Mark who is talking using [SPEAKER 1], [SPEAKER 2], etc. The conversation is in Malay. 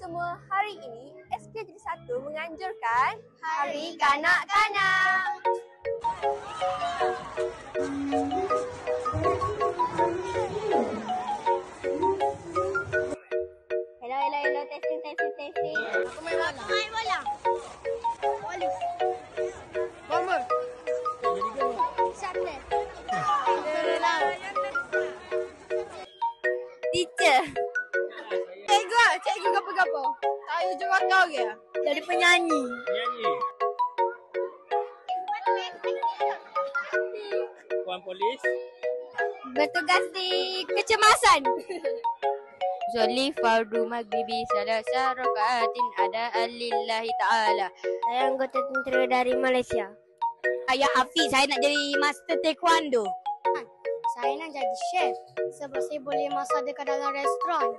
[SPEAKER 1] semua, hari ini SK71 menganjurkan Hari Kanak-Kanak. Hello, testing. Aku main bola. Polis. Bomber. Shuttle. Teacher. Cikgu gapo-gapo? Tahu juga kau ya? Jadi penyanyi.
[SPEAKER 2] Puan polis.
[SPEAKER 1] Bertugas di kecemasan.
[SPEAKER 3] Zoli fardu maghribi salasa rakaatin ada lillahi ta'ala.
[SPEAKER 4] Saya anggota tentera dari Malaysia.
[SPEAKER 3] Saya Hafiz, saya nak jadi master taekwondo.
[SPEAKER 4] Saya nak jadi chef sebab saya boleh masak dekat dalam restoran.